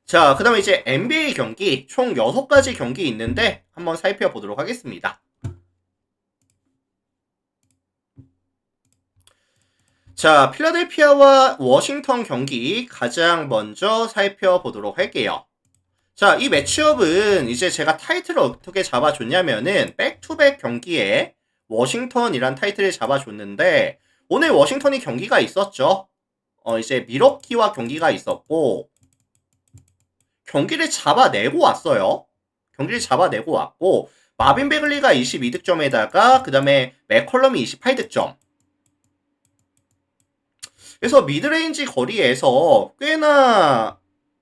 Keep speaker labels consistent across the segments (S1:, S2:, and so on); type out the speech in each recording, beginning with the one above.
S1: 자, 그 다음에 이제 NBA 경기 총 6가지 경기 있는데 한번 살펴보도록 하겠습니다. 자, 필라델피아와 워싱턴 경기 가장 먼저 살펴보도록 할게요. 자, 이 매치업은 이제 제가 타이틀을 어떻게 잡아줬냐면은 백투백 경기에 워싱턴이란 타이틀을 잡아줬는데 오늘 워싱턴이 경기가 있었죠. 이제 미러키와 경기가 있었고 경기를 잡아내고 왔어요. 경기를 잡아내고 왔고 마빈 베글리가 22득점에다가 그 다음에 맥컬럼이 28득점. 그래서 미드레인지 거리에서 꽤나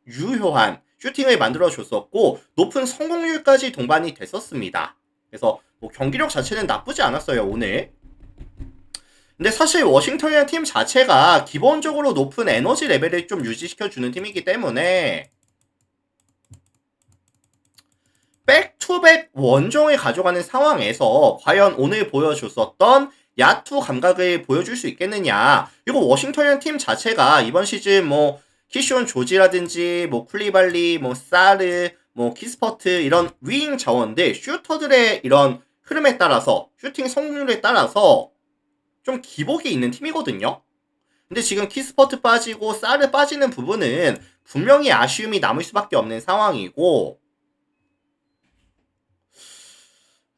S1: 유효한 슈팅을 만들어줬었고 높은 성공률까지 동반이 됐었습니다. 그래서 뭐 경기력 자체는 나쁘지 않았어요, 오늘. 근데 사실 워싱턴이라는 팀 자체가 기본적으로 높은 에너지 레벨을 좀 유지시켜주는 팀이기 때문에 백투백 원정을 가져가는 상황에서 과연 오늘 보여줬었던 야투 감각을 보여줄 수 있겠느냐. 그리고 워싱턴이라는 팀 자체가 이번 시즌 뭐 키쇼온 조지라든지 뭐 쿨리발리, 뭐 사르, 뭐 키스퍼트 이런 윙 자원들 슈터들의 이런 흐름에 따라서 슈팅 성공률에 따라서 좀 기복이 있는 팀이거든요. 근데 지금 키스퍼트 빠지고 사르 빠지는 부분은 분명히 아쉬움이 남을 수밖에 없는 상황이고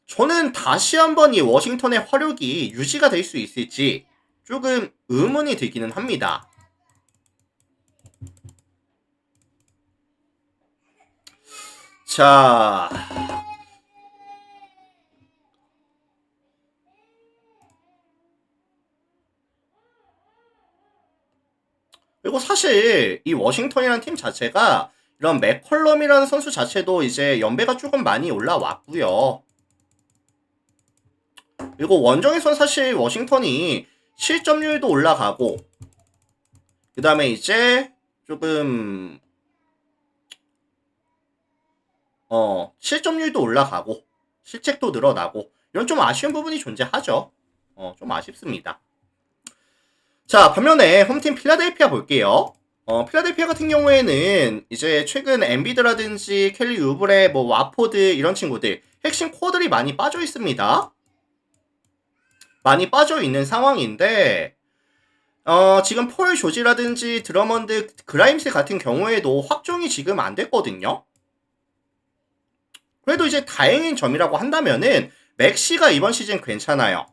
S1: 저는 다시 한번 이 워싱턴의 화력이 유지가 될 수 있을지 조금 의문이 들기는 합니다. 자, 그리고 사실 이 워싱턴이라는 팀 자체가 이런 맥컬럼이라는 선수 자체도 이제 연배가 조금 많이 올라왔고요. 그리고 원정에선 사실 워싱턴이 실점률도 올라가고 그 다음에 이제 조금 실점률도 올라가고 실책도 늘어나고 이런 좀 아쉬운 부분이 존재하죠. 좀 아쉽습니다. 자, 반면에 홈팀 필라델피아 볼게요. 필라델피아 같은 경우에는 이제 최근 엠비드라든지 켈리 유브레, 뭐 와포드 이런 친구들 핵심 코어들이 많이 빠져 있습니다. 많이 빠져 있는 상황인데 지금 폴 조지라든지 드러먼드, 그라임스 같은 경우에도 확정이 지금 안 됐거든요. 그래도 이제 다행인 점이라고 한다면은 맥시가 이번 시즌 괜찮아요.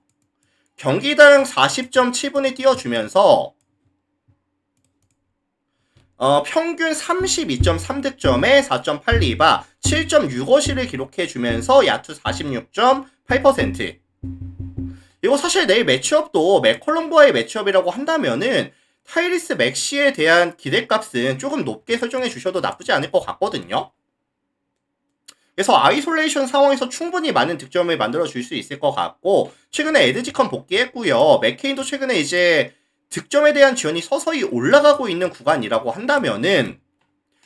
S1: 경기당 40.7분에 띄워주면서 평균 32.3득점에 4.8리바, 7.6어시를 기록해주면서 야투 46.8%. 이거 사실 내일 매치업도 맥컬럼과의 매치업이라고 한다면은 타이리스 맥시에 대한 기대값은 조금 높게 설정해 주셔도 나쁘지 않을 것 같거든요. 그래서 아이솔레이션 상황에서 충분히 많은 득점을 만들어 줄 수 있을 것 같고 최근에 에드지컨 복귀했고요. 맥케인도 최근에 이제 득점에 대한 지원이 서서히 올라가고 있는 구간이라고 한다면은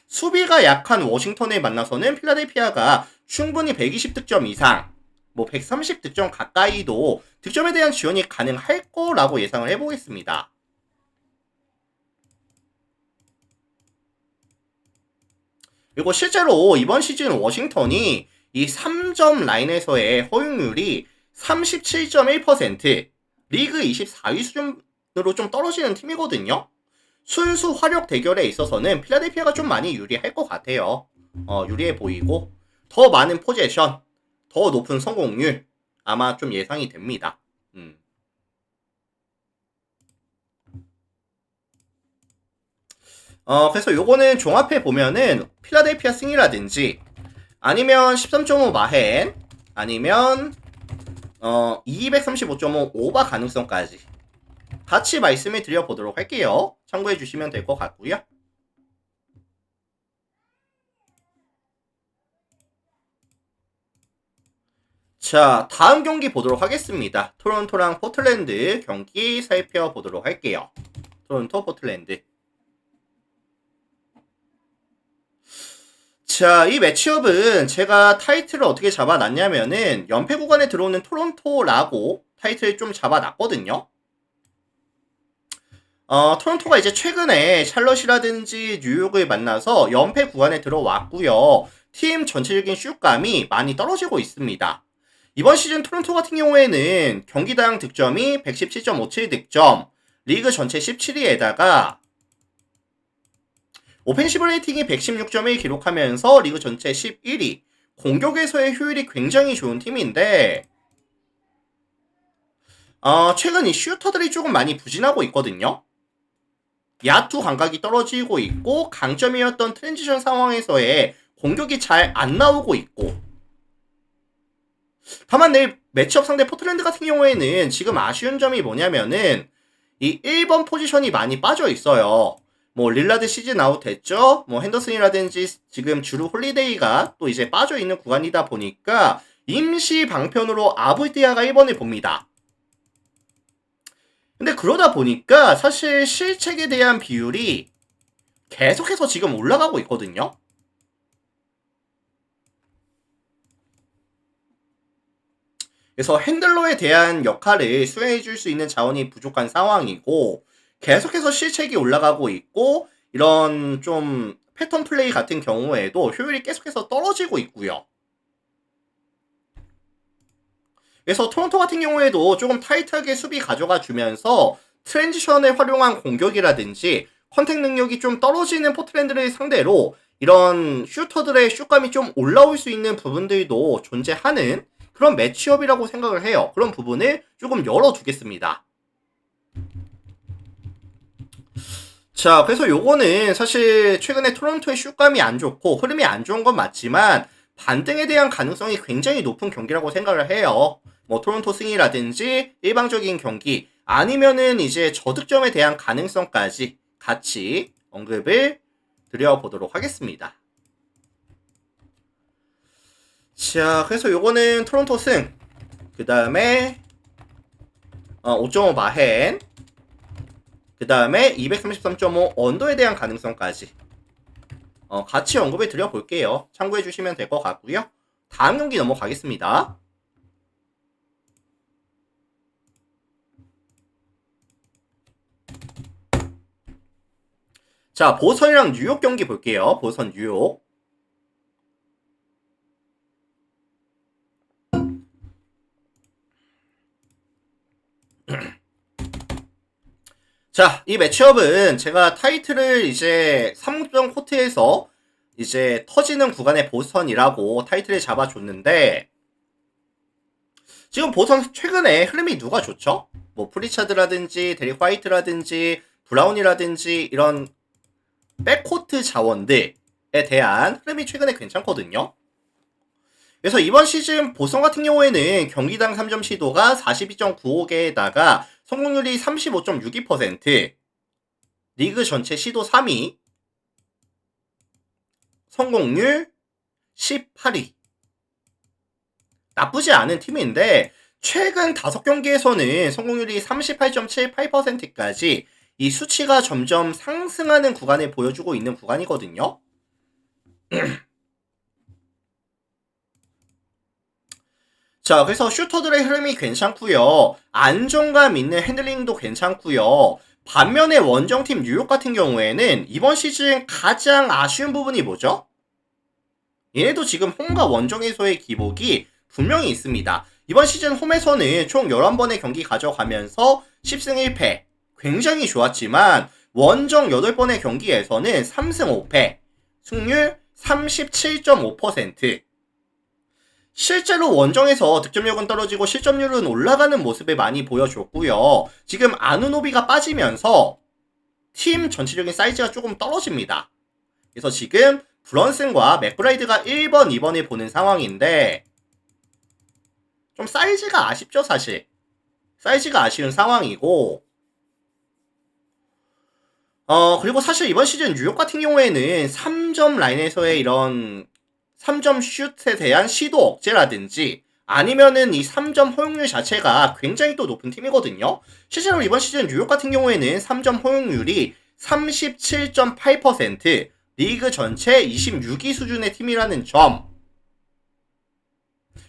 S1: 수비가 약한 워싱턴을 만나서는 필라델피아가 충분히 120득점 이상 뭐 130득점 가까이도 득점에 대한 지원이 가능할 거라고 예상을 해보겠습니다. 그리고 실제로 이번 시즌 워싱턴이 이 3점 라인에서의 허용률이 37.1%, 리그 24위 수준으로 좀 떨어지는 팀이거든요. 순수 화력 대결에 있어서는 필라델피아가 좀 많이 유리할 것 같아요. 유리해 보이고 더 많은 포제션, 더 높은 성공률 아마 좀 예상이 됩니다. 그래서 요거는 종합해 보면은 필라델피아 승이라든지 아니면 13.5 마헨 아니면 235.5 오바 가능성까지 같이 말씀을 드려보도록 할게요. 참고해 주시면 될 것 같고요. 자, 다음 경기 보도록 하겠습니다. 토론토랑 포틀랜드 경기 살펴보도록 할게요. 토론토, 포틀랜드. 자, 이 매치업은 제가 타이틀을 어떻게 잡아놨냐면은 연패 구간에 들어오는 토론토라고 타이틀을 좀 잡아놨거든요. 토론토가 이제 최근에 샬럿이라든지 뉴욕을 만나서 연패 구간에 들어왔고요. 팀 전체적인 슛감이 많이 떨어지고 있습니다. 이번 시즌 토론토 같은 경우에는 경기당 득점이 117.57득점, 리그 전체 17위에다가 오펜시브 레이팅이 116.1 기록하면서 리그 전체 11위, 공격에서의 효율이 굉장히 좋은 팀인데 최근 이 슈터들이 조금 많이 부진하고 있거든요. 야투 감각이 떨어지고 있고 강점이었던 트랜지션 상황에서의 공격이 잘 안 나오고 있고, 다만 내일 매치업 상대 포틀랜드 같은 경우에는 지금 아쉬운 점이 뭐냐면은 이 1번 포지션이 많이 빠져 있어요. 뭐 릴라드 시즌 아웃 됐죠. 뭐 핸더슨이라든지 지금 주루 홀리데이가 또 이제 빠져 있는 구간이다 보니까 임시 방편으로 아브디아가 1번을 봅니다. 근데 그러다 보니까 사실 실책에 대한 비율이 계속해서 지금 올라가고 있거든요. 그래서 핸들러에 대한 역할을 수행해줄 수 있는 자원이 부족한 상황이고, 계속해서 실책이 올라가고 있고, 이런 좀 패턴 플레이 같은 경우에도 효율이 계속해서 떨어지고 있고요. 그래서 토론토 같은 경우에도 조금 타이트하게 수비 가져가 주면서 트랜지션을 활용한 공격이라든지 컨택 능력이 좀 떨어지는 포틀랜드를 상대로 이런 슈터들의 슛감이 좀 올라올 수 있는 부분들도 존재하는 그런 매치업이라고 생각을 해요. 그런 부분을 조금 열어두겠습니다. 자, 그래서 요거는 사실 최근에 토론토의 슛감이 안 좋고 흐름이 안 좋은 건 맞지만 반등에 대한 가능성이 굉장히 높은 경기라고 생각을 해요. 뭐 토론토 승이라든지 일방적인 경기 아니면은 이제 저득점에 대한 가능성까지 같이 언급을 드려보도록 하겠습니다. 자, 그래서 요거는 토론토 승, 그 다음에 5.5 마헨, 그 다음에 233.5 언더에 대한 가능성까지 같이 언급을 드려볼게요. 참고해 주시면 될 것 같고요. 다음 경기 넘어가겠습니다. 자, 보선이랑 뉴욕 경기 볼게요. 보선 뉴욕. 자, 이 매치업은 제가 타이틀을 이제 3점 코트에서 이제 터지는 구간의 보선이라고 타이틀을 잡아줬는데, 지금 보선 최근에 흐름이 누가 좋죠? 뭐 프리차드라든지 데릭 화이트라든지 브라운이라든지 이런 백코트 자원들에 대한 흐름이 최근에 괜찮거든요. 그래서 이번 시즌 보선 같은 경우에는 경기당 3점 시도가 42.95개에다가 성공률이 35.62%, 리그 전체 시도 3위, 성공률 18위. 나쁘지 않은 팀인데 최근 5경기에서는 성공률이 38.78%까지 이 수치가 점점 상승하는 구간을 보여주고 있는 구간이거든요. 자, 그래서 슈터들의 흐름이 괜찮고요. 안정감 있는 핸들링도 괜찮고요. 반면에 원정팀 뉴욕 같은 경우에는 이번 시즌 가장 아쉬운 부분이 뭐죠? 얘네도 지금 홈과 원정에서의 기복이 분명히 있습니다. 이번 시즌 홈에서는 총 11번의 경기 가져가면서 10승 1패 굉장히 좋았지만 원정 8번의 경기에서는 3승 5패 승률 37.5%. 실제로 원정에서 득점력은 떨어지고 실점률은 올라가는 모습을 많이 보여줬고요. 지금 아누노비가 빠지면서 팀 전체적인 사이즈가 조금 떨어집니다. 그래서 지금 브런슨과 맥브라이드가 1번, 2번을 보는 상황인데 좀 사이즈가 아쉽죠, 사실. 사이즈가 아쉬운 상황이고, 그리고 사실 이번 시즌 뉴욕 같은 경우에는 3점 라인에서의 이런 3점 슛에 대한 시도 억제라든지 아니면은 이 3점 허용률 자체가 굉장히 또 높은 팀이거든요. 실제로 이번 시즌 뉴욕 같은 경우에는 3점 허용률이 37.8%, 리그 전체 26위 수준의 팀이라는 점.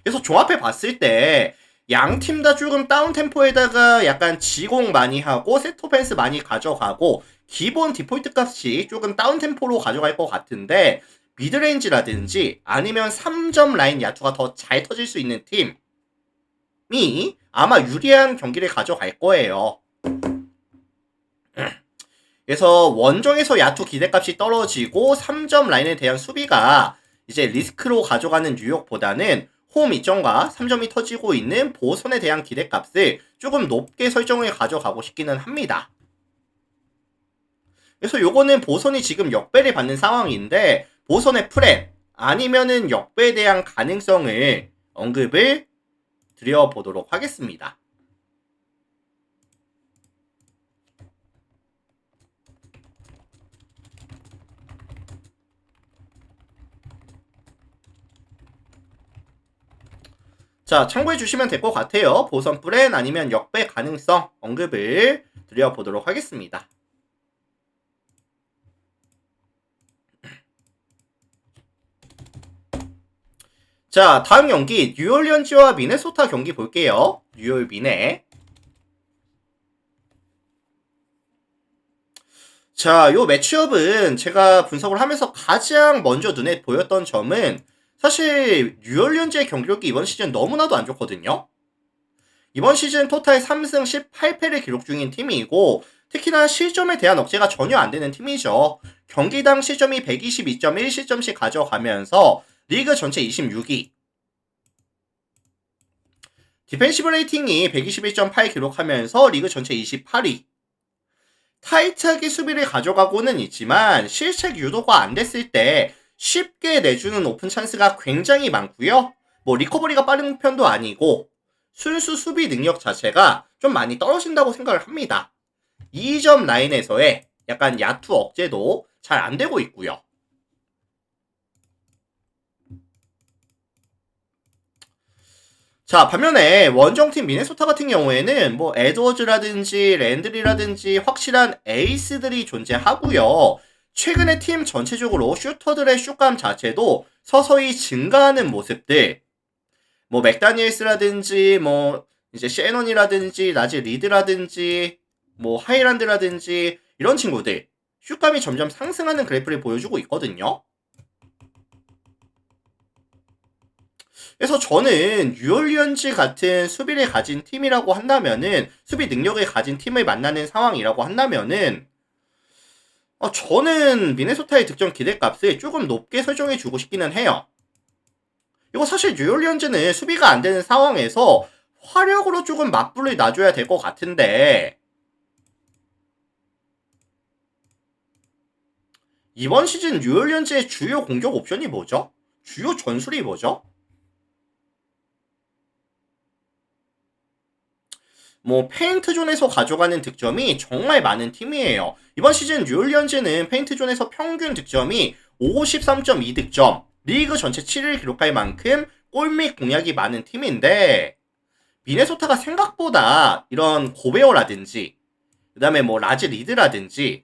S1: 그래서 종합해 봤을 때 양 팀 다 조금 다운 템포에다가 약간 지공 많이 하고 세트 오펜스 많이 가져가고 기본 디폴트 값이 조금 다운 템포로 가져갈 것 같은데 미드레인지라든지 아니면 3점 라인 야투가 더 잘 터질 수 있는 팀이 아마 유리한 경기를 가져갈 거예요. 그래서 원정에서 야투 기대값이 떨어지고 3점 라인에 대한 수비가 이제 리스크로 가져가는 뉴욕보다는 홈 이점과 3점이 터지고 있는 보선에 대한 기대값을 조금 높게 설정을 가져가고 싶기는 합니다. 그래서 요거는 보선이 지금 역배를 받는 상황인데 보선의 프랩 아니면은 역배에 대한 가능성을 언급을 드려보도록 하겠습니다. 자, 참고해 주시면 될 것 같아요. 보선 프렌 아니면 역배 가능성 언급을 드려보도록 하겠습니다. 자, 다음 경기 뉴올리언즈와 미네소타 경기 볼게요. 뉴올 미네. 자, 요 매치업은 제가 분석을 하면서 가장 먼저 눈에 보였던 점은 사실 뉴올리언즈의 경기력이 이번 시즌 너무나도 안 좋거든요. 이번 시즌 토탈 3승 18패를 기록 중인 팀이고 특히나 실점에 대한 억제가 전혀 안 되는 팀이죠. 경기당 실점이 122.1실점씩 가져가면서 리그 전체 26위. 디펜시브 레이팅이 121.8 기록하면서 리그 전체 28위. 타이트하게 수비를 가져가고는 있지만 실책 유도가 안 됐을 때 쉽게 내주는 오픈 찬스가 굉장히 많고요. 뭐 리커버리가 빠른 편도 아니고 순수 수비 능력 자체가 좀 많이 떨어진다고 생각을 합니다. 2점 라인에서의 약간 야투 억제도 잘 안 되고 있고요. 자, 반면에 원정팀 미네소타 같은 경우에는 뭐 에드워즈라든지 랜드리라든지 확실한 에이스들이 존재하고요. 최근에 팀 전체적으로 슈터들의 슛감 자체도 서서히 증가하는 모습들. 뭐 맥다니엘스라든지 뭐 이제 셰넌이라든지 나지 리드라든지 뭐 하이란드라든지 이런 친구들 슛감이 점점 상승하는 그래프를 보여주고 있거든요. 그래서 저는 뉴올리언즈 같은 수비를 가진 팀이라고 한다면은 수비 능력을 가진 팀을 만나는 상황이라고 한다면은 저는 미네소타의 득점 기대값을 조금 높게 설정해 주고 싶기는 해요. 이거 사실 뉴올리언즈는 수비가 안 되는 상황에서 화력으로 조금 맞불을 놔줘야 될 것 같은데 이번 시즌 뉴올리언즈의 주요 공격 옵션이 뭐죠? 주요 전술이 뭐죠? 뭐 페인트존에서 가져가는 득점이 정말 많은 팀이에요. 이번 시즌 뉴올리언즈는 페인트존에서 평균 득점이 53.2득점, 리그 전체 7위를 기록할 만큼 골밑 공략이 많은 팀인데 미네소타가 생각보다 이런 고베어라든지 그 다음에 뭐 라지 리드라든지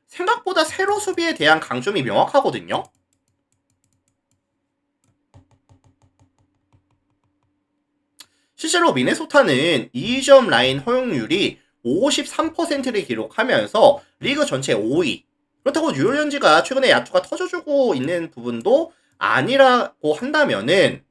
S1: 생각보다 세로 수비에 대한 강점이 명확하거든요. 실제로 미네소타는 2점 라인 허용률이 53%를 기록하면서 리그 전체 5위. 그렇다고 뉴올리언즈가 최근에 야투가 터져주고 있는 부분도 아니라고 한다면은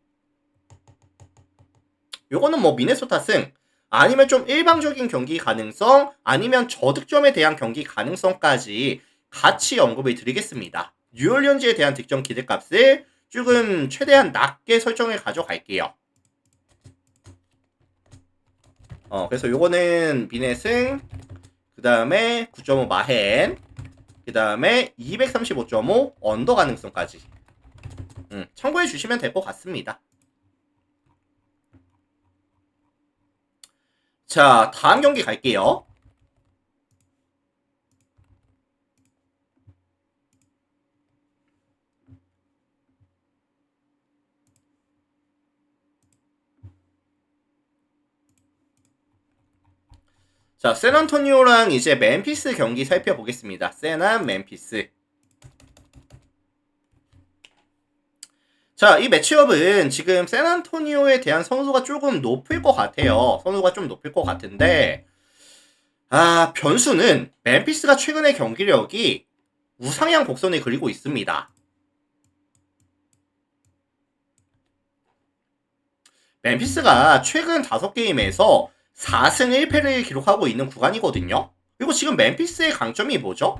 S1: 요거는 뭐 미네소타 승 아니면 좀 일방적인 경기 가능성 아니면 저득점에 대한 경기 가능성까지 같이 언급을 드리겠습니다. 뉴올리언즈에 대한 득점 기대값을 조금 최대한 낮게 설정을 가져갈게요. 그래서 요거는 미넷승, 그 다음에 9.5 마헨, 그 다음에 235.5 언더 가능성까지 참고해 주시면 될 것 같습니다. 자, 다음 경기 갈게요. 자, 샌안토니오랑 이제 멤피스 경기 살펴보겠습니다. 샌안 멤피스. 자, 이 매치업은 지금 샌안토니오에 대한 선호도가 조금 높을 것 같아요. 선호도가 좀 높을 것 같은데, 변수는 멤피스가 최근의 경기력이 우상향 곡선을 그리고 있습니다. 멤피스가 최근 5게임에서 4승 1패를 기록하고 있는 구간이거든요. 그리고 지금 멤피스의 강점이 뭐죠?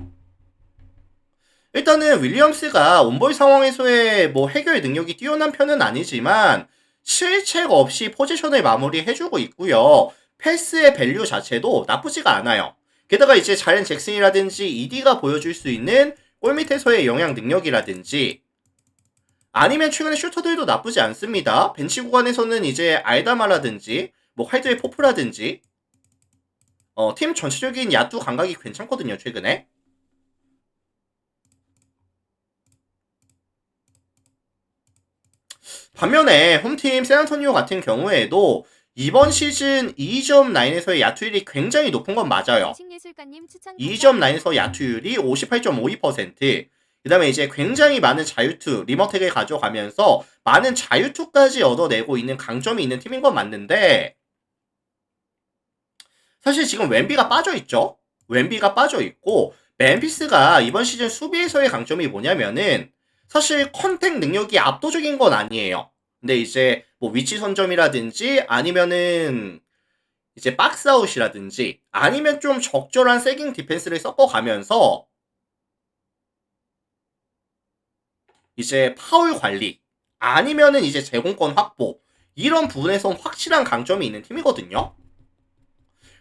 S1: 일단은 윌리엄스가 온볼 상황에서의 뭐 해결 능력이 뛰어난 편은 아니지만 실책 없이 포지션을 마무리해주고 있고요. 패스의 밸류 자체도 나쁘지가 않아요. 게다가 이제 자렌 잭슨이라든지 이디가 보여줄 수 있는 골 밑에서의 영향 능력이라든지 아니면 최근에 슈터들도 나쁘지 않습니다. 벤치 구간에서는 이제 알다마라든지 뭐 칼드의 포프라든지 팀 전체적인 야투 감각이 괜찮거든요. 최근에. 반면에 홈팀 샌안토니오 같은 경우에도 이번 시즌 2점 라인에서의 야투율이 굉장히 높은 건 맞아요. 2점 라인에서 야투율이 58.52%. 그 다음에 이제 굉장히 많은 자유투, 리머텍을 가져가면서 많은 자유투까지 얻어내고 있는 강점이 있는 팀인 건 맞는데, 사실 지금 웸비가 빠져있죠? 웸비가 빠져있고, 멤피스가 이번 시즌 수비에서의 강점이 뭐냐면은, 사실 컨택 능력이 압도적인 건 아니에요. 근데 이제 뭐 위치 선점이라든지 아니면은 이제 박스아웃이라든지 아니면 좀 적절한 세깅 디펜스를 섞어가면서 이제 파울 관리 아니면은 이제 제공권 확보 이런 부분에선 확실한 강점이 있는 팀이거든요.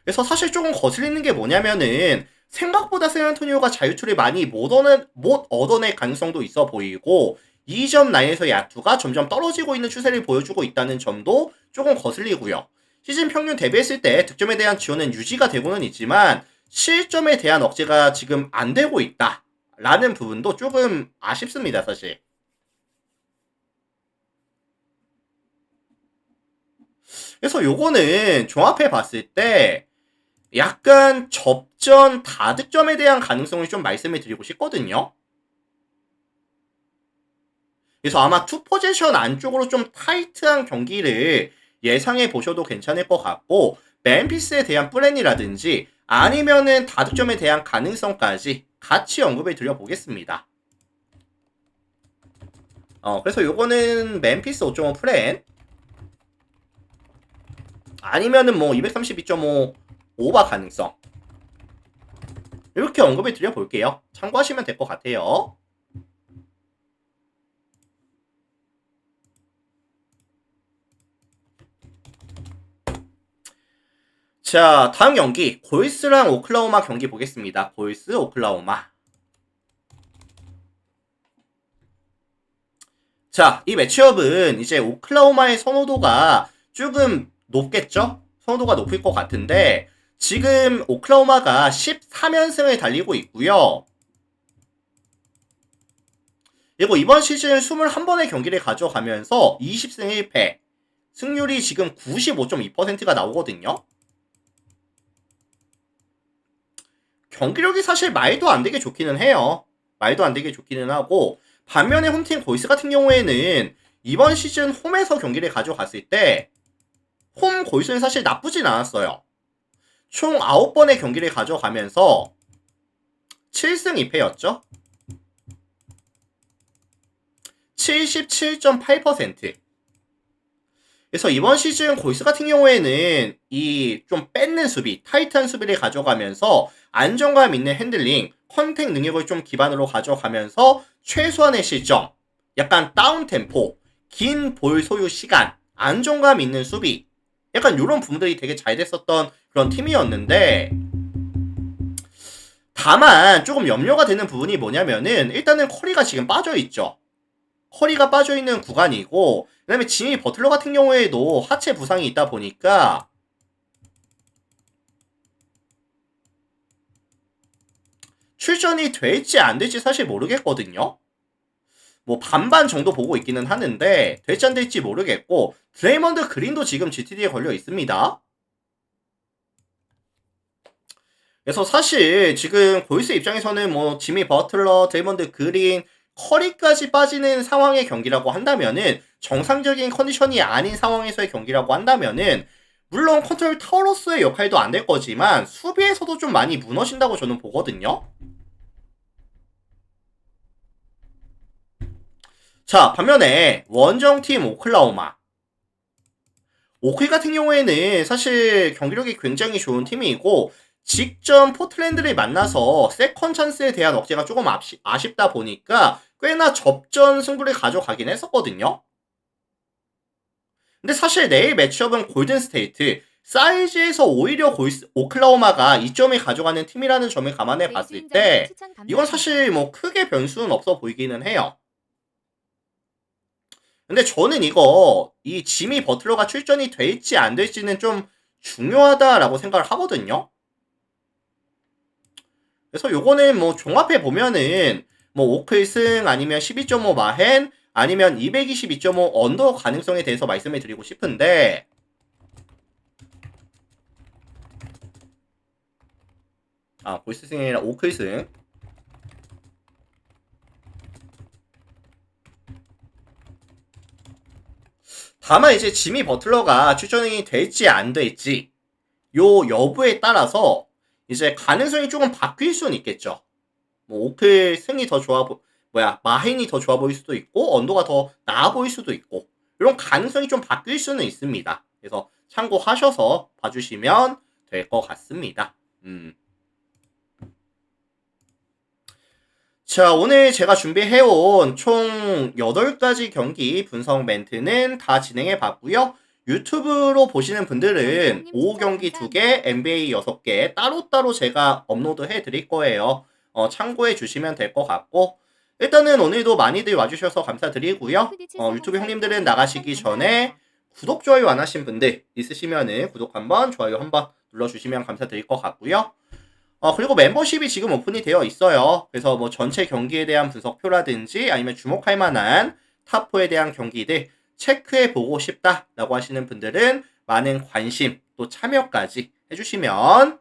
S1: 그래서 사실 조금 거슬리는 게 뭐냐면은 생각보다 샌안토니오가 자유투를 많이 못 얻어낼 가능성도 있어 보이고 2점 라인에서 야투가 점점 떨어지고 있는 추세를 보여주고 있다는 점도 조금 거슬리고요. 시즌 평균 대비했을 때 득점에 대한 지원은 유지가 되고는 있지만 실점에 대한 억제가 지금 안 되고 있다 라는 부분도 조금 아쉽습니다. 사실. 그래서 요거는 종합해 봤을 때 약간 접전 다득점에 대한 가능성을 좀 말씀을 드리고 싶거든요. 그래서 아마 투 포지션 안쪽으로 좀 타이트한 경기를 예상해 보셔도 괜찮을 것 같고 멤피스에 대한 플랜이라든지 아니면은 다득점에 대한 가능성까지 같이 언급을 드려보겠습니다. 그래서 요거는 멤피스 5.5 플랜 아니면은 뭐 232.5 오버 가능성 이렇게 언급을 드려볼게요. 참고하시면 될 것 같아요. 자, 다음 경기 골스랑 오클라호마 경기 보겠습니다. 골스, 오클라호마. 자, 이 매치업은 이제 오클라호마의 선호도가 조금 높겠죠? 선호도가 높을 것 같은데 지금 오클라호마가 13연승을 달리고 있고요. 그리고 이번 시즌 21번의 경기를 가져가면서 20승 1패 승률이 지금 95.2%가 나오거든요. 경기력이 사실 말도 안 되게 좋기는 해요. 말도 안 되게 좋기는 하고 반면에 홈팀 골스 같은 경우에는 이번 시즌 홈에서 경기를 가져갔을 때 홈 골스는 사실 나쁘진 않았어요. 총 9번의 경기를 가져가면서 7승 2패였죠. 77.8%. 그래서 이번 시즌 골스 같은 경우에는 이 좀 뺏는 수비, 타이트한 수비를 가져가면서 안정감 있는 핸들링, 컨택 능력을 좀 기반으로 가져가면서 최소한의 실점, 약간 다운 템포, 긴 볼 소유 시간, 안정감 있는 수비, 약간 이런 부분들이 되게 잘 됐었던 그런 팀이었는데 다만 조금 염려가 되는 부분이 뭐냐면은 일단은 커리가 지금 빠져있죠. 커리가 빠져있는 구간이고 그 다음에 지미 버틀러 같은 경우에도 하체 부상이 있다 보니까 출전이 될지 안 될지 사실 모르겠거든요. 뭐 반반 정도 보고 있기는 하는데 될지 안 될지 모르겠고 드레이먼드 그린도 지금 GTD에 걸려 있습니다. 그래서 사실 지금 골스 입장에서는 뭐 지미 버틀러, 드레이먼드 그린, 커리까지 빠지는 상황의 경기라고 한다면은, 정상적인 컨디션이 아닌 상황에서의 경기라고 한다면은, 물론 컨트롤 타워로서의 역할도 안 될 거지만 수비에서도 좀 많이 무너진다고 저는 보거든요. 자, 반면에 원정팀 오클라호마, 오클 같은 경우에는 사실 경기력이 굉장히 좋은 팀이고, 직전 포틀랜드를 만나서 세컨 찬스에 대한 억제가 조금 아쉽다 보니까 꽤나 접전 승부를 가져가긴 했었거든요. 근데 사실 내일 매치업은 골든스테이트, 사이즈에서 오히려 오클라호마가 2점을 가져가는 팀이라는 점을 감안해 봤을 때 이건 사실 뭐 크게 변수는 없어 보이기는 해요. 근데 저는 이 지미 버틀러가 출전이 될지 안 될지는 좀 중요하다라고 생각을 하거든요. 그래서 요거는 뭐 종합해 보면은 뭐 오클승 아니면 12.5 마헨 아니면 222.5 언더 가능성에 대해서 말씀을 드리고 싶은데, 골스승이 아니라 오클승. 다만 이제 지미 버틀러가 출전이 될지 안 될지 요 여부에 따라서 이제 가능성이 조금 바뀔 수는 있겠죠. 뭐 오클 승이 더 마헨이 더 좋아 보일 수도 있고 언더가 더 나아 보일 수도 있고, 이런 가능성이 좀 바뀔 수는 있습니다. 그래서 참고하셔서 봐주시면 될 것 같습니다. 자, 오늘 제가 준비해온 총 8가지 경기 분석 멘트는 다 진행해 봤고요. 유튜브로 보시는 분들은 오후 경기 2개, NBA 6개 따로따로 제가 업로드해 드릴 거예요. 참고해 주시면 될 것 같고, 일단은 오늘도 많이들 와주셔서 감사드리고요. 유튜브 형님들은 나가시기 전에 구독, 좋아요 안 하신 분들 있으시면은 구독 한번, 좋아요 한번 눌러주시면 감사드릴 것 같고요. 그리고 멤버십이 지금 오픈이 되어 있어요. 그래서 뭐 전체 경기에 대한 분석표라든지 아니면 주목할 만한 탑4에 대한 경기들 체크해 보고 싶다라고 하시는 분들은 많은 관심 또 참여까지 해주시면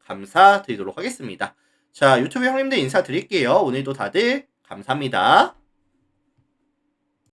S1: 감사드리도록 하겠습니다. 자, 유튜브 형님들 인사드릴게요. 오늘도 다들 감사합니다.